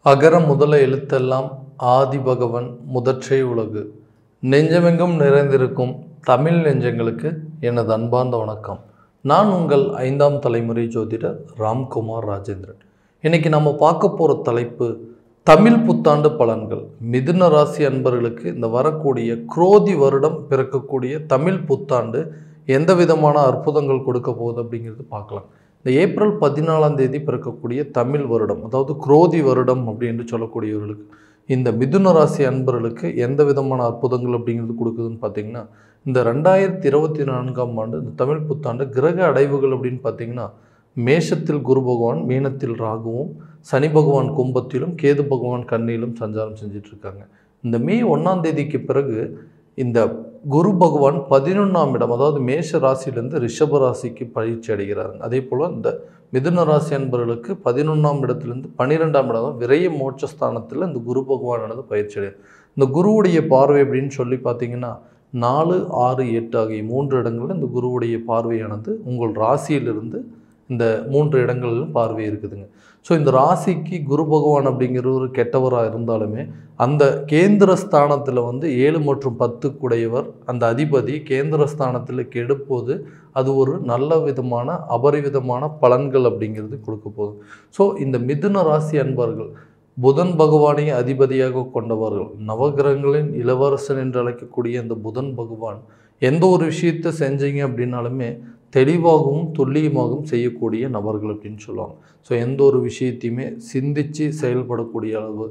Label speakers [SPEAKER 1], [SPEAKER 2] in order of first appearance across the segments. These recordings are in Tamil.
[SPEAKER 1] அகர முதல எழுத்தெல்லாம் ஆதிபகவன் முதற்றே உலகு. நெஞ்சமெங்கும் நிறைந்திருக்கும் தமிழ் நெஞ்சங்களுக்கு எனது அன்பார்ந்த வணக்கம். நான் உங்கள் 5ஆம் தலைமுறை ஜோதிடர் ராம்குமார் ராஜேந்திரன். இன்னைக்கு நம்ம பார்க்க போகிற தலைப்பு தமிழ் புத்தாண்டு பலன்கள். மிதுன ராசி அன்பர்களுக்கு இந்த வரக்கூடிய குரோதி வருடம் பிறக்கக்கூடிய தமிழ் புத்தாண்டு எந்த விதமான அற்புதங்கள் கொடுக்க போகுது அப்படிங்கிறது பார்க்கலாம். இந்த ஏப்ரல் 14ஆம் தேதி பிறக்கக்கூடிய தமிழ் வருடம், அதாவது குரோதி வருடம் அப்படின்னு சொல்லக்கூடியவர்களுக்கு, இந்த மிதுன ராசி அன்பர்களுக்கு எந்த விதமான அற்புதங்கள் அப்படிங்கிறது கொடுக்குதுன்னு பார்த்தீங்கன்னா, இந்த 2024ஆம் ஆண்டு இந்த தமிழ் புத்தாண்டு கிரக அடைவுகள் அப்படின்னு பார்த்தீங்கன்னா, மேஷத்தில் குரு பகவான், மீனத்தில் ராகுவும், சனி பகவான் கும்பத்திலும், கேது பகவான் கன்னியிலும் சஞ்சாரம் செஞ்சுட்டு இருக்காங்க. இந்த மே 1ஆம் தேதிக்கு பிறகு இந்த குரு பகவான் 11ஆம் இடம், அதாவது மேஷ ராசியிலேருந்து ரிஷப ராசிக்கு பயிற்சி அடைகிறார். அதே போல் இந்த மிதுன ராசி அன்பர்களுக்கு 11ஆம் இடத்துலேருந்து 12ஆம் இடம் விரைய மோட்சஸ்தானத்தில் இந்த குரு பகவானானது பயிற்சி அடைகிறார். இந்த குருவுடைய பார்வை அப்படின்னு சொல்லி பார்த்தீங்கன்னா 4, 6, 8 ஆகிய 3 இடங்களில் இந்த குருவுடைய பார்வையானது உங்கள் ராசியிலிருந்து இந்த 3 இடங்களிலும் பார்வை இருக்குதுங்க. ஸோ இந்த ராசிக்கு குரு பகவான் அப்படிங்கிற ஒரு கெட்டவராக இருந்தாலுமே அந்த கேந்திர ஸ்தானத்தில் 7 மற்றும் 10 கூடையவர் அந்த அதிபதி கேந்திர ஸ்தானத்தில் கெடுப்போது அது ஒரு நல்ல விதமான அபரிவிதமான பலன்கள் அப்படிங்கிறது கொடுக்க போகுது. ஸோ இந்த மிதுன ராசி அன்பர்கள் புதன் பகவானை அதிபதியாக கொண்டவர்கள், நவகிரகங்களின் இளவரசன் என்று அழைக்கக்கூடிய இந்த புதன் பகவான் எந்த ஒரு விஷயத்தை செஞ்சீங்க அப்படின்னாலுமே தெளிவாகவும் துல்லியமாகவும் செய்யக்கூடிய நபர்கள் அப்படின்னு சொல்லுவாங்க. ஸோ எந்த ஒரு விஷயத்தையுமே சிந்தித்து செயல்படக்கூடிய அளவு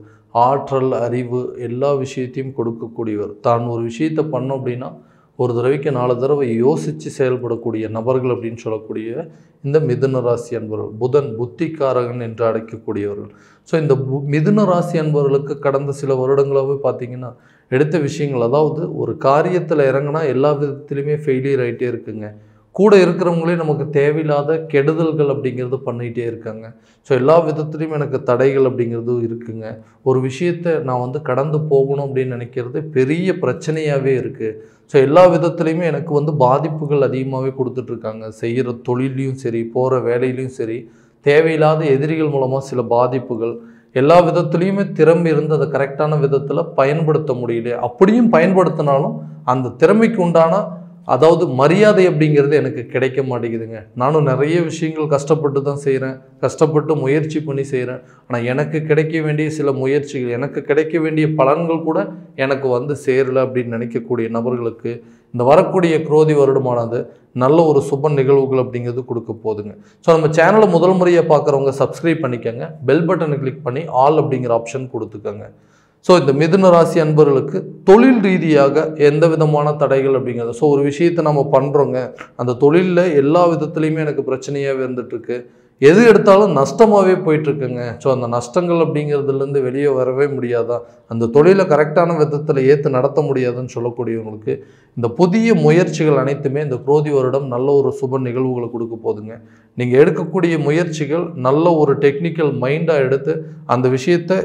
[SPEAKER 1] ஆற்றல், அறிவு எல்லா விஷயத்தையும் கொடுக்கக்கூடியவர். தான் ஒரு விஷயத்தை பண்ணோம் அப்படின்னா ஒரு தடவைக்கு 4 தடவை யோசித்து செயல்படக்கூடிய நபர்கள் அப்படின்னு சொல்லக்கூடிய இந்த மிதுன ராசி அன்பர்கள், புதன் புத்திக்காரகன் என்று அழைக்கக்கூடியவர்கள். ஸோ இந்த மிதுன ராசி அன்பர்களுக்கு கடந்த சில வருடங்களாகவே பார்த்தீங்கன்னா எடுத்த விஷயங்கள், அதாவது ஒரு காரியத்தில் இறங்கினா எல்லா விதத்துலையுமே ஃபெயிலியர் ஆகிட்டே இருக்குங்க. கூட இருக்கிறவங்களே நமக்கு தேவையில்லாத கெடுதல்கள் அப்படிங்கிறது பண்ணிகிட்டே இருக்காங்க. ஸோ எல்லா விதத்துலேயும் எனக்கு தடைகள் அப்படிங்கிறது இருக்குங்க. ஒரு விஷயத்தை நான் கடந்து போகணும் அப்படின்னு நினைக்கிறது பெரிய பிரச்சனையாகவே இருக்குது. ஸோ எல்லா விதத்துலேயுமே எனக்கு பாதிப்புகள் அதிகமாகவே கொடுத்துட்ருக்காங்க. செய்கிற தொழிலையும் சரி, போகிற வேலையிலையும் சரி, தேவையில்லாத எதிரிகள் மூலமாக சில பாதிப்புகள், எல்லா விதத்துலேயுமே திறமை இருந்து அதை கரெக்டான விதத்தில் பயன்படுத்த முடியல. அப்படியும் பயன்படுத்தினாலும் அந்த திறமைக்கு உண்டான அதாவது மரியாதை அப்படிங்கிறது எனக்கு கிடைக்க மாட்டேங்குதுங்க. நானும் நிறைய விஷயங்கள் கஷ்டப்பட்டு தான் செய்கிறேன், கஷ்டப்பட்டு முயற்சி பண்ணி செய்கிறேன். ஆனால் எனக்கு கிடைக்க வேண்டிய சில முயற்சிகள், எனக்கு கிடைக்க வேண்டிய பலன்கள் கூட எனக்கு சேரலை அப்படின்னு நினைக்கக்கூடிய நபர்களுக்கு இந்த வரக்கூடிய குரோதி வருடமானது நல்ல ஒரு சுப நிகழ்வுகள் அப்படிங்கிறது கொடுக்க போகுதுங்க. ஸோ நம்ம சேனலை முதல் முறையாக பார்க்குறவங்க சப்ஸ்கிரைப் பண்ணிக்கோங்க, பெல் பட்டனை கிளிக் பண்ணி ஆல் அப்படிங்கிற ஆப்ஷன் கொடுத்துக்கோங்க. ஸோ இந்த மிதுன ராசி அன்பர்களுக்கு தொழில் ரீதியாக எந்த விதமான தடைகள் அப்படிங்கிறது, ஸோ ஒரு விஷயத்தை நம்ம பண்ணுறோங்க, அந்த தொழிலில் எல்லா விதத்துலையுமே எனக்கு பிரச்சனையாகவே இருந்துகிட்ருக்கு, எது எடுத்தாலும் நஷ்டமாகவே போயிட்டுருக்குங்க. ஸோ அந்த நஷ்டங்கள் அப்படிங்கிறதுலேருந்து வெளியே வரவே முடியாதா, அந்த தொழிலை கரெக்டான விதத்தில் ஏற்று நடத்த முடியாதுன்னு சொல்லக்கூடியவங்களுக்கு இந்த புதிய முயற்சிகள் அனைத்துமே இந்த குரோதி வருடம் நல்ல ஒரு சுப நிகழ்வுகளை கொடுக்க போதுங்க. நீங்கள் எடுக்கக்கூடிய முயற்சிகள் நல்ல ஒரு டெக்னிக்கல் மைண்டாக எடுத்து அந்த விஷயத்தை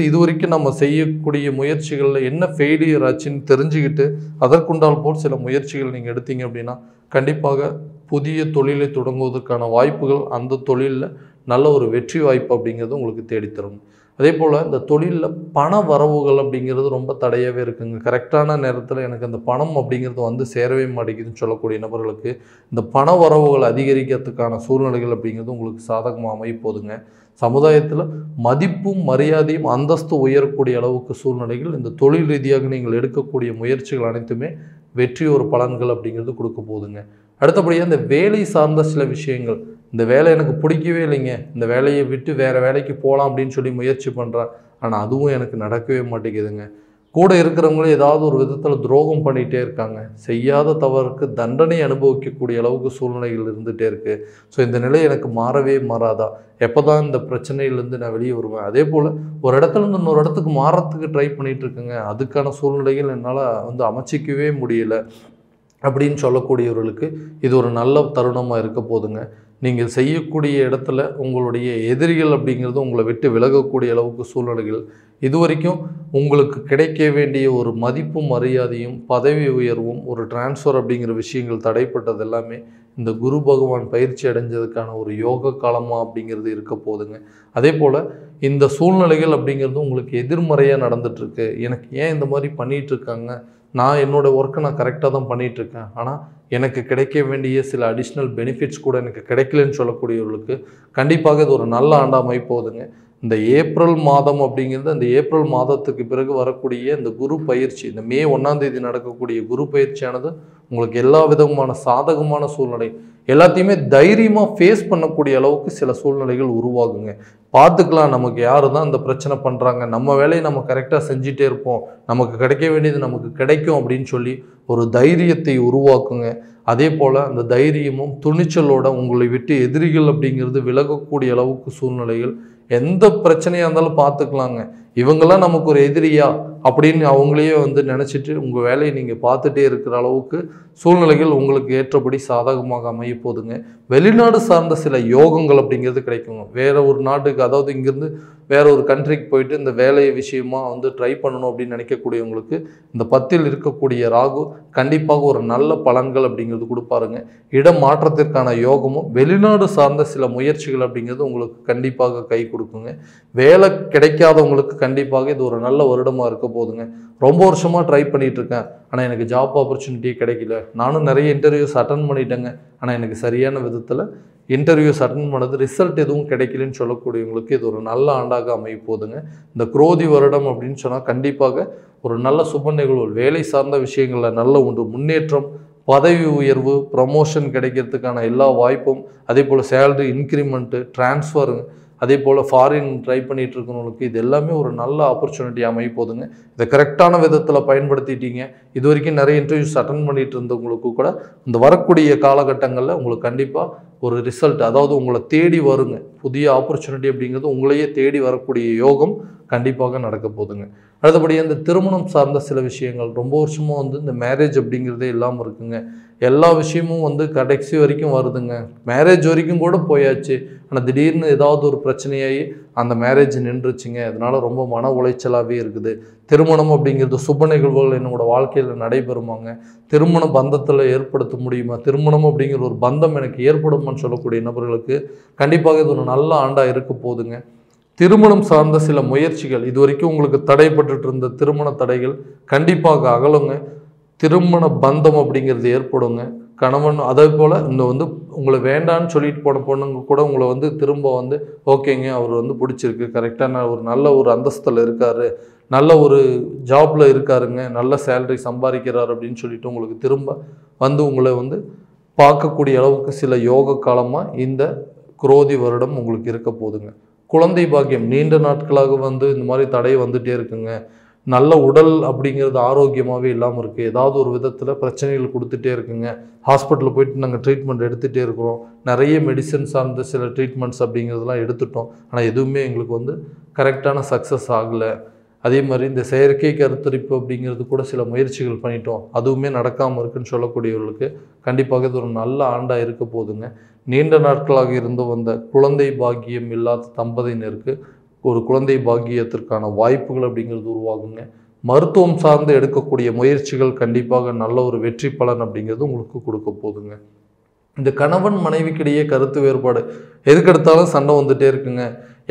[SPEAKER 1] இது வரைக்கும் நம்ம செய்யக்கூடிய முயற்சிகளில் என்ன ஃபெயிலியர் ஆச்சுன்னு தெரிஞ்சுக்கிட்டு அதற்குண்டால் போல் சில முயற்சிகள் நீங்கள் எடுத்தீங்க அப்படின்னா கண்டிப்பாக புதிய தொழிலை தொடங்குவதற்கான வாய்ப்புகள், அந்த தொழிலில் நல்ல ஒரு வெற்றி வாய்ப்பு அப்படிங்கிறது உங்களுக்கு தேடித்தரும். அதே போல் இந்த தொழிலில் பண வரவுகள் அப்படிங்கிறது ரொம்ப தடையாகவே இருக்குங்க. கரெக்டான நேரத்தில் எனக்கு அந்த பணம் அப்படிங்கிறது சேரவே மாட்டேங்குதுன்னு சொல்லக்கூடிய நபர்களுக்கு இந்த பண வரவுகள் அதிகரிக்கிறதுக்கான சூழ்நிலைகள் அப்படிங்கிறது உங்களுக்கு சாதகமாக அமைப்போதுங்க. சமுதாயத்தில் மதிப்பும் மரியாதையும் அந்தஸ்து உயரக்கூடிய அளவுக்கு சூழ்நிலைகள் இந்த தொழில் ரீதியாக நீங்கள் எடுக்கக்கூடிய முயற்சிகள் அனைத்துமே வெற்றி ஒரு பலன்கள் அப்படிங்கிறது கொடுக்க போகுதுங்க. அடுத்தபடியாக இந்த வேலை சார்ந்த சில விஷயங்கள், இந்த வேலை எனக்கு பிடிக்கவே இல்லைங்க, இந்த வேலையை விட்டு வேறு வேலைக்கு போகலாம் அப்படின்னு சொல்லி முயற்சி பண்ணுறேன், ஆனால் அதுவும் எனக்கு நடக்கவே மாட்டேங்குதுங்க. கூட இருக்கிறவங்களே ஏதாவது ஒரு விதத்தில் துரோகம் பண்ணிகிட்டே இருக்காங்க, செய்யாத தவறுக்கு தண்டனை அனுபவிக்கக்கூடிய அளவுக்கு சூழ்நிலைகள் இருந்துகிட்டே இருக்குது. ஸோ இந்த நிலை எனக்கு மாறவே மாறாதா, எப்போ தான் இந்த பிரச்சனையிலேருந்து நான் வெளியே வருவேன். அதே போல் ஒரு இடத்துலேருந்து இன்னொரு இடத்துக்கு மாறத்துக்கு ட்ரை பண்ணிகிட்டு இருக்குங்க, அதுக்கான சூழ்நிலைகள் என்னால் அமைச்சிக்கவே முடியலை. அப்படின்னு சொல்லக்கூடியவர்களுக்கு இது ஒரு நல்ல தருணமாக இருக்க போதுங்க. நீங்கள் செய்யக்கூடிய இடத்துல உங்களுடைய எதிரிகள் அப்படிங்கிறது உங்களை விட்டு விலகக்கூடிய அளவுக்கு சூழ்நிலைகள், இதுவரைக்கும் உங்களுக்கு கிடைக்க வேண்டிய ஒரு மதிப்பும் மரியாதையும் பதவி உயர்வும் ஒரு டிரான்ஸ்ஃபர் அப்படிங்கிற விஷயங்கள் தடைப்பட்டது எல்லாமே இந்த குரு பகவான் பயிற்சி அடைஞ்சதுக்கான ஒரு யோக காலமாக அப்படிங்கிறது இருக்க போதுங்க. அதே போல் இந்த சூழ்நிலைகள் அப்படிங்கிறது உங்களுக்கு எதிர்மறையாக நடந்துகிட்ருக்கு, எனக்கு ஏன் இந்த மாதிரி பண்ணிகிட்ருக்காங்க, நான் என்னோடய ஒர்க்கை நான் கரெக்டாக தான் பண்ணிகிட்ருக்கேன், ஆனால் எனக்கு கிடைக்க வேண்டிய சில அடிஷ்னல் பெனிஃபிட்ஸ் கூட எனக்கு கிடைக்கலன்னு சொல்லக்கூடியவர்களுக்கு கண்டிப்பாக இது ஒரு நல்ல ஆண்டாக அமைப்போகுதுங்க. இந்த ஏப்ரல் மாதம் அப்படிங்கிறது அந்த ஏப்ரல் மாதத்துக்கு பிறகு வரக்கூடிய இந்த குரு பயிற்சி, இந்த மே 1ஆம் தேதி நடக்கக்கூடிய குரு பயிற்சியானது உங்களுக்கு எல்லா விதமான சாதகமான சூழ்நிலை எல்லாத்தையுமே தைரியமாக ஃபேஸ் பண்ணக்கூடிய அளவுக்கு சில சூழ்நிலைகள் உருவாகுங்க. பார்த்துக்கலாம், நமக்கு யார் தான் இந்த பிரச்சனை பண்ணுறாங்க, நம்ம வேலையை நம்ம கரெக்டாக செஞ்சிட்டே இருப்போம், நமக்கு கிடைக்க வேண்டியது நமக்கு கிடைக்கும் அப்படின்னு சொல்லி ஒரு தைரியத்தை உருவாக்குங்க. அதே போல் அந்த தைரியமும் துணிச்சலோட உங்களை விட்டு எதிரிகள் அப்படிங்கிறது விலகக்கூடிய அளவுக்கு சூழ்நிலைகள், எந்த பிரச்சனையாக இருந்தாலும் பார்த்துக்கலாங்க, இவங்கெல்லாம் நமக்கு ஒரு எதிரியா அப்படின்னு அவங்களையே நினச்சிட்டு உங்கள் வேலையை நீங்கள் பார்த்துட்டே இருக்கிற அளவுக்கு சூழ்நிலைகள் உங்களுக்கு ஏற்றபடி சாதகமாக அமைய போதுங்க. வெளிநாடு சார்ந்த சில யோகங்கள் அப்படிங்கிறது கிடைக்குங்க. வேறு ஒரு நாட்டுக்கு, அதாவது இங்கேருந்து வேற ஒரு கண்ட்ரிக்கு போயிட்டு இந்த வேலை விஷயமா ட்ரை பண்ணணும் அப்படின்னு நினைக்கக்கூடியவங்களுக்கு இந்த 10ல் இருக்கக்கூடிய ராகு கண்டிப்பாக ஒரு நல்ல பலன்கள் அப்படிங்கிறது கொடுப்பாருங்க. இடம் மாற்றத்திற்கான யோகமும் வெளிநாடு சார்ந்த சில முயற்சிகள் அப்படிங்கிறது உங்களுக்கு கண்டிப்பாக கை கொடுக்குங்க. வேலை கிடைக்காதவங்களுக்கு கண்டிப்பாக இது ஒரு நல்ல வருடமாக இருக்க போதுங்க. ரொம்ப வருஷமாக ட்ரை பண்ணிகிட்டு இருக்கேன், ஆனால் எனக்கு ஜாப் ஆப்பர்ச்சுனிட்டியே கிடைக்கல, நானும் நிறைய இன்டர்வியூஸ் அட்டன் பண்ணிட்டேங்க, ஆனால் எனக்கு சரியான விதத்தில் இன்டர்வியூஸ் அட்டன் பண்ணது ரிசல்ட் எதுவும் கிடைக்கலன்னு சொல்லக்கூடியவங்களுக்கு இது ஒரு நல்ல ஆண்டாக அமைய போதுங்க. இந்த குரோதி வருடம் அப்படின்னு சொன்னால் கண்டிப்பாக ஒரு நல்ல சுப நிகழ்வு, வேலை சார்ந்த விஷயங்களில் நல்ல ஒன்று முன்னேற்றம், பதவி உயர்வு, ப்ரமோஷன் கிடைக்கிறதுக்கான எல்லா வாய்ப்பும், அதே போல் சேலரி இன்க்ரிமெண்ட்டு, டிரான்ஸ்ஃபருங்க, அதே போல் ஃபாரின் ட்ரை பண்ணிகிட்டு இருக்கிறவங்களுக்கு இது எல்லாமே ஒரு நல்ல ஆப்பர்ச்சுனிட்டி அமைய போதுங்க. இதை கரெக்டான விதத்தில் பயன்படுத்திட்டீங்க, இது வரைக்கும் நிறைய இன்டர்வியூஸ் அட்டன் பண்ணிகிட்டு இருந்தவங்களுக்கு கூட இந்த வரக்கூடிய காலகட்டங்களில் உங்களுக்கு கண்டிப்பாக ஒரு ரிசல்ட், அதாவது உங்களை தேடி வருங்க, புதிய ஆப்பர்ச்சுனிட்டி அப்படிங்கிறது உங்களையே தேடி வரக்கூடிய யோகம் கண்டிப்பாக நடக்க போதுங்க. அடுத்தபடியாக இந்த திருமணம் சார்ந்த சில விஷயங்கள், ரொம்ப வருஷமாக இந்த மேரேஜ் அப்படிங்கிறதே இல்லாமல் இருக்குங்க, எல்லா விஷயமும் கடைசி வரைக்கும் வருதுங்க, மேரேஜ் வரைக்கும் கூட போயாச்சு, ஆனால் திடீர்னு ஏதாவது ஒரு பிரச்சனையாகி அந்த மேரேஜ் நின்றுச்சுங்க, அதனால் ரொம்ப மன உளைச்சலாகவே இருக்குது. திருமணம் அப்படிங்கிறது சுப நிகழ்வுகள் என்னோடய வாழ்க்கையில் நடைபெறுமாங்க, திருமண பந்தத்தில் ஏற்படுத்த முடியுமா, திருமணம் அப்படிங்கிற ஒரு பந்தம் எனக்கு ஏற்படுமான்னு சொல்லக்கூடிய நபர்களுக்கு கண்டிப்பாக இது ஒரு நல்ல ஆண்டாக இருக்க போதுங்க. திருமணம் சார்ந்த சில முயற்சிகள், இது வரைக்கும் உங்களுக்கு தடைப்பட்டு இருந்த திருமண தடைகள் கண்டிப்பாக அகலுங்க, திருமண பந்தம் அப்படிங்கிறது ஏற்படுங்க. கணவன் அதே போல் இந்த உங்களை வேண்டான்னு சொல்லிட்டு போன பொண்ணுங்க கூட உங்களை திரும்ப ஓகேங்க, அவர் பிடிச்சிருக்கு, கரெக்டான ஒரு நல்ல ஒரு அந்தஸ்தில் இருக்கார், நல்ல ஒரு ஜாப்பில் இருக்காருங்க, நல்ல சேலரி சம்பாதிக்கிறார் அப்படின்னு சொல்லிட்டு உங்களுக்கு திரும்ப உங்களை பார்க்கக்கூடிய அளவுக்கு சில யோக காலமாக இந்த குரோதி வருடம் உங்களுக்கு இருக்க போதுங்க. குழந்தை பாக்கியம், நீண்ட நாட்களாக இந்த மாதிரி தடை வந்துகிட்டே இருக்குங்க, நல்ல உடல் அப்படிங்கிறது ஆரோக்கியமாகவே இல்லாமல் இருக்குது, ஏதாவது ஒரு விதத்தில் பிரச்சனைகள் கொடுத்துட்டே இருக்குங்க, ஹாஸ்பிட்டலில் போயிட்டு நாங்கள் ட்ரீட்மெண்ட் எடுத்துகிட்டே இருக்கிறோம், நிறைய மெடிசன் சார்ந்த சில ட்ரீட்மெண்ட்ஸ் அப்படிங்கிறதுலாம் எடுத்துட்டோம், ஆனால் எதுவுமே எங்களுக்கு கரெக்டான சக்ஸஸ் ஆகலை, அதே மாதிரி இந்த செயற்கை கருத்தரிப்பு அப்படிங்கிறது கூட சில முயற்சிகள் பண்ணிட்டோம், அதுவுமே நடக்காமல் இருக்குன்னு சொல்லக்கூடியவர்களுக்கு கண்டிப்பாக இது ஒரு நல்ல ஆண்டாக இருக்க போதுங்க. நீண்ட நாட்களாக இருந்து வந்த குழந்தை பாக்கியம் இல்லாத தம்பதியினருக்கு ஒரு குழந்தை பாக்கியத்திற்கான வாய்ப்புகள் அப்படிங்கிறது உருவாகுங்க. மருத்துவம் சார்ந்து எடுக்கக்கூடிய முயற்சிகள் கண்டிப்பாக நல்ல ஒரு வெற்றி பலன் அப்படிங்கிறது உங்களுக்கு கொடுக்க போதுங்க. இந்த கணவன் மனைவிக்கிடையே கருத்து வேறுபாடு, எதுக்கெடுத்தாலும் சண்டை வந்துகிட்டே இருக்குங்க,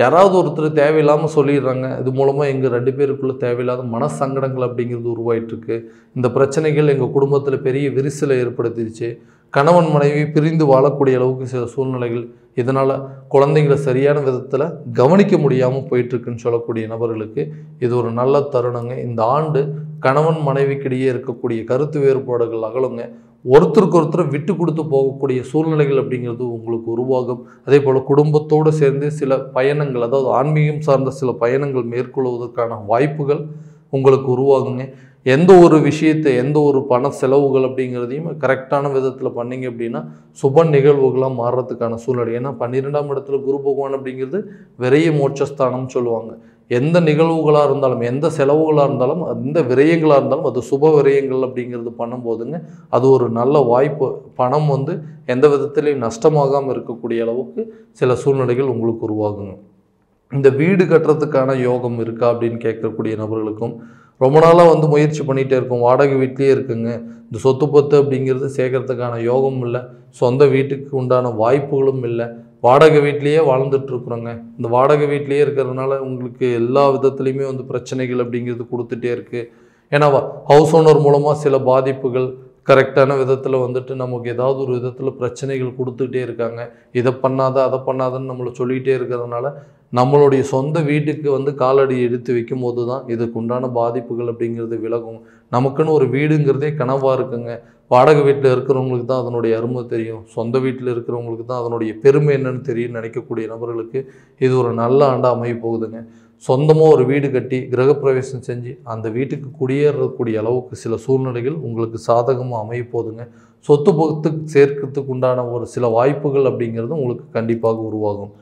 [SPEAKER 1] யாராவது ஒருத்தர் தேவையில்லாமல் சொல்லிடுறாங்க, இது மூலமாக எங்கள் 2 பேருக்குள்ளே தேவையில்லாத மனசங்கடங்கள் அப்படிங்கிறது உருவாயிட்ருக்கு, இந்த பிரச்சனைகள் எங்கள் குடும்பத்தில் பெரிய விரிசலை ஏற்படுத்திடுச்சு, கணவன் மனைவி பிரிந்து வாழக்கூடிய அளவுக்கு சில சூழ்நிலைகள், இதனால் குழந்தைங்களை சரியான விதத்தில் கவனிக்க முடியாமல் போயிட்டுருக்குன்னு சொல்லக்கூடிய நபர்களுக்கு இது ஒரு நல்ல தருணங்க. இந்த ஆண்டு கணவன் மனைவிக்கிடையே இருக்கக்கூடிய கருத்து வேறுபாடுகள் அகலுங்க, ஒருத்தருக்கு ஒருத்தர் விட்டு கொடுத்து போகக்கூடிய சூழ்நிலைகள் அப்படிங்கிறது உங்களுக்கு உருவாகும். அதே போல் குடும்பத்தோடு சேர்ந்து சில பயணங்கள், அதாவது ஆன்மீகம் சார்ந்த சில பயணங்கள் மேற்கொள்வதற்கான வாய்ப்புகள் உங்களுக்கு உருவாகுங்க. எந்த ஒரு விஷயத்தை, எந்த ஒரு பண செலவுகள் அப்படிங்கிறதையும் கரெக்டான விதத்தில் பண்ணிங்க அப்படின்னா சுப நிகழ்வுகளாக மாறுறதுக்கான சூழ்நிலை. ஏன்னா 12ஆம் இடத்துல குரு பகவான் அப்படிங்கிறது விரைய மோட்சஸ்தானம்னு சொல்லுவாங்க. எந்த நிகழ்வுகளாக இருந்தாலும், எந்த செலவுகளாக இருந்தாலும், எந்த விரயங்களாக இருந்தாலும் அது சுப விரயங்கள் அப்படிங்கிறது பண்ணும்போதுங்க அது ஒரு நல்ல வாய்ப்பு. பணம் வந்து எந்த விதத்திலையும் நஷ்டமாகாமல் இருக்கக்கூடிய அளவுக்கு சில சூழ்நிலைகள் உங்களுக்கு உருவாகுங்க. இந்த வீடு கட்டுறதுக்கான யோகம் இருக்கா அப்படின்னு கேட்கக்கூடிய நபர்களுக்கும், ரொம்ப நாளாக வந்து முயற்சி பண்ணிகிட்டே இருக்கும், வாடகை வீட்லேயே இருக்குங்க, இந்த சொத்து பத்து அப்படிங்கிறது சேர்க்கறதுக்கான யோகம் இல்லை, சொந்த வீட்டுக்கு உண்டான வாய்ப்புகளும் இல்லை, வாடகை வீட்லேயே வாழ்ந்துட்டுருக்குறோங்க, இந்த வாடகை வீட்லேயே இருக்கிறதுனால உங்களுக்கு எல்லா விதத்துலேயுமே வந்து பிரச்சனைகள் அப்படிங்கிறது கொடுத்துட்டே இருக்குது. ஏன்னா ஹவுஸ் ஓனர் மூலமாக சில பாதிப்புகள் கரெக்டான விதத்தில் வந்துட்டு நமக்கு ஏதாவது ஒரு விதத்தில் பிரச்சனைகள் கொடுத்துக்கிட்டே இருக்காங்க. இதை பண்ணாத அதை பண்ணாதன்னு நம்மளை சொல்லிகிட்டே இருக்கிறதுனால நம்மளுடைய சொந்த வீட்டுக்கு வந்து காலடி எடுத்து வைக்கும் போது தான் இதுக்கு உண்டான பாதிப்புகள் அப்படிங்கிறது விலகும். நமக்குன்னு ஒரு வீடுங்கிறதே கனவாக இருக்குங்க. வாடகை வீட்டில் இருக்கிறவங்களுக்கு தான் அதனுடைய அருமை தெரியும், சொந்த வீட்டில் இருக்கிறவங்களுக்கு தான் அதனுடைய பெருமை என்னன்னு தெரியும்னு நினைக்கக்கூடிய நபர்களுக்கு இது ஒரு நல்ல ஆண்டாக அமைய போகுதுங்க. சொந்தமாக ஒரு வீடு கட்டி கிரகப்பிரவேசம் செஞ்சு அந்த வீட்டுக்கு குடியேறக்கூடிய அளவுக்கு சில சூழ்நிலைகள் உங்களுக்கு சாதகமாக அமைய போகுதுங்க. சொத்து பத்துக்கு சேர்க்கறதுக்கு உண்டான ஒரு சில வாய்ப்புகள் அப்படிங்கிறது உங்களுக்கு கண்டிப்பாக உருவாகும்.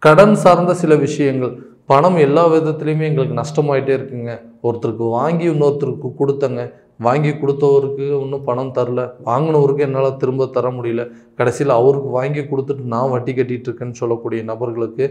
[SPEAKER 1] கடன் சார்ந்த சில விஷயங்கள், பணம் எல்லா விதத்துலையுமே எங்களுக்கு நஷ்டமாயிட்டே இருக்குங்க, ஒருத்தருக்கு வாங்கி இன்னொருத்தருக்கு கொடுத்தங்க, வாங்கி கொடுத்தவருக்கு இன்னும் பணம் தரல, வாங்கினவருக்கு என்னால் திரும்ப தர முடியல, கடைசியில் அவருக்கு வாங்கி கொடுத்துட்டு நான் வட்டி கட்டிகிட்டு இருக்கேன்னு சொல்லக்கூடிய நபர்களுக்கு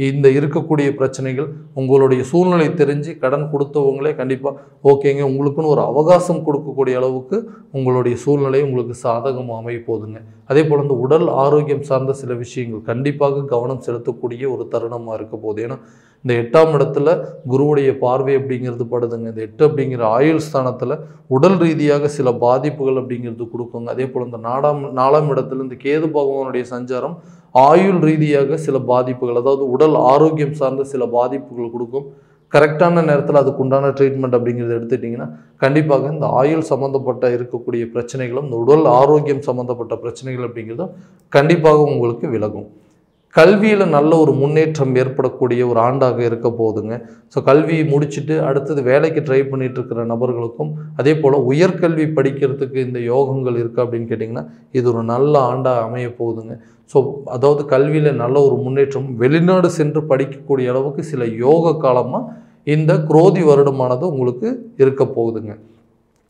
[SPEAKER 1] இந்த இருக்கக்கூடிய பிரச்சனைகள் உங்களுடைய சூழ்நிலை தெரிஞ்சு கடன் கொடுத்தவங்களே கண்டிப்பாக ஓகேங்க, உங்களுக்குன்னு ஒரு அவகாசம் கொடுக்கக்கூடிய அளவுக்கு உங்களுடைய சூழ்நிலை உங்களுக்கு சாதகமாக அமைய போகுதுங்க. அதே போல் இந்த உடல் ஆரோக்கியம் சார்ந்த சில விஷயங்கள் கண்டிப்பாக கவனம் செலுத்தக்கூடிய ஒரு தருணமாக இருக்க போகுது. ஏன்னா இந்த 8ஆம் இடத்துல குருவுடைய பார்வை அப்படிங்கிறது படுதுங்க. இந்த 8 அப்படிங்கிற ஆயுள் ஸ்தானத்தில் உடல் ரீதியாக சில பாதிப்புகள் அப்படிங்கிறது கொடுக்குங்க. அதே போல் இந்த 4ஆம் இடத்துல இந்த கேது பகவானுடைய சஞ்சாரம் ஆயுள் ரீதியாக சில பாதிப்புகள், அதாவது உடல் ஆரோக்கியம் சார்ந்த சில பாதிப்புகள் கொடுக்கும். கரெக்டான நேரத்தில் அதுக்குண்டான ட்ரீட்மெண்ட் அப்படிங்கிறது எடுத்துட்டிங்கன்னா கண்டிப்பாக இந்த ஆயுள் சம்மந்தப்பட்ட இருக்கக்கூடிய பிரச்சனைகளும் இந்த உடல் ஆரோக்கியம் சம்மந்தப்பட்ட பிரச்சனைகள் அப்படிங்கிறதும் கண்டிப்பாக உங்களுக்கு விலகும். கல்வியில் நல்ல ஒரு முன்னேற்றம் ஏற்படக்கூடிய ஒரு ஆண்டாக இருக்க போகுதுங்க. ஸோ கல்வி முடிச்சுட்டு அடுத்தது வேலைக்கு ட்ரை பண்ணிட்டு இருக்கிற நபர்களுக்கும் அதே போல் உயர்கல்வி படிக்கிறதுக்கு இந்த யோகங்கள் இருக்குது அப்படின்னு கேட்டிங்கன்னா இது ஒரு நல்ல ஆண்டாக அமைய போகுதுங்க. ஸோ அதாவது கல்வியில் நல்ல ஒரு முன்னேற்றம், வெளிநாடு சென்று படிக்கக்கூடிய அளவுக்கு சில யோக காலமாக இந்த குரோதி வருடமானது உங்களுக்கு இருக்க போகுதுங்க.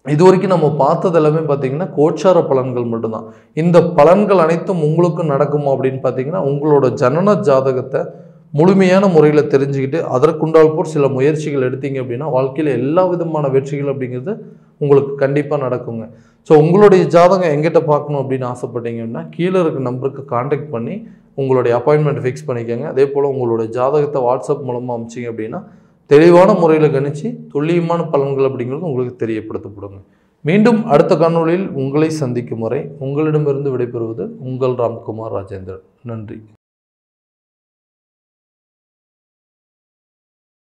[SPEAKER 1] இது வரைக்கும் நம்ம பார்த்தது எல்லாமே பார்த்தீங்கன்னா கோச்சார பலன்கள் மட்டும்தான். இந்த பலன்கள் அனைத்தும் உங்களுக்கும் நடக்குமா அப்படின்னு பார்த்தீங்கன்னா உங்களோட ஜனன ஜாதகத்தை முழுமையான முறையில் தெரிஞ்சுக்கிட்டு அதற்குண்டால் போல் சில முயற்சிகள் எடுத்தீங்க அப்படின்னா வாழ்க்கையில் எல்லா விதமான வெற்றிகள் அப்படிங்கிறது உங்களுக்கு கண்டிப்பாக நடக்குங்க. ஸோ உங்களுடைய ஜாதகம் எங்கிட்ட பார்க்கணும் அப்படின்னு ஆசைப்பட்டீங்க அப்படின்னா கீழே இருக்க நம்பருக்கு கான்டாக்ட் பண்ணி உங்களுடைய அப்பாயின்மெண்ட் ஃபிக்ஸ் பண்ணிக்கோங்க. அதே போல் உங்களுடைய ஜாதகத்தை வாட்ஸ்அப் மூலமாக அனுப்பிச்சிங்க அப்படின்னா தெளிவான முறையில் கணிச்சு துல்லியமான பலன்கள் அப்படிங்கிறது உங்களுக்கு தெரியப்படுத்தப்படுங்க. மீண்டும் அடுத்த காணொளியில் உங்களை சந்திக்கும் வரை உங்களிடமிருந்து விடைபெறுவது உங்கள் ராம்குமார் ராஜேந்திரன். நன்றி.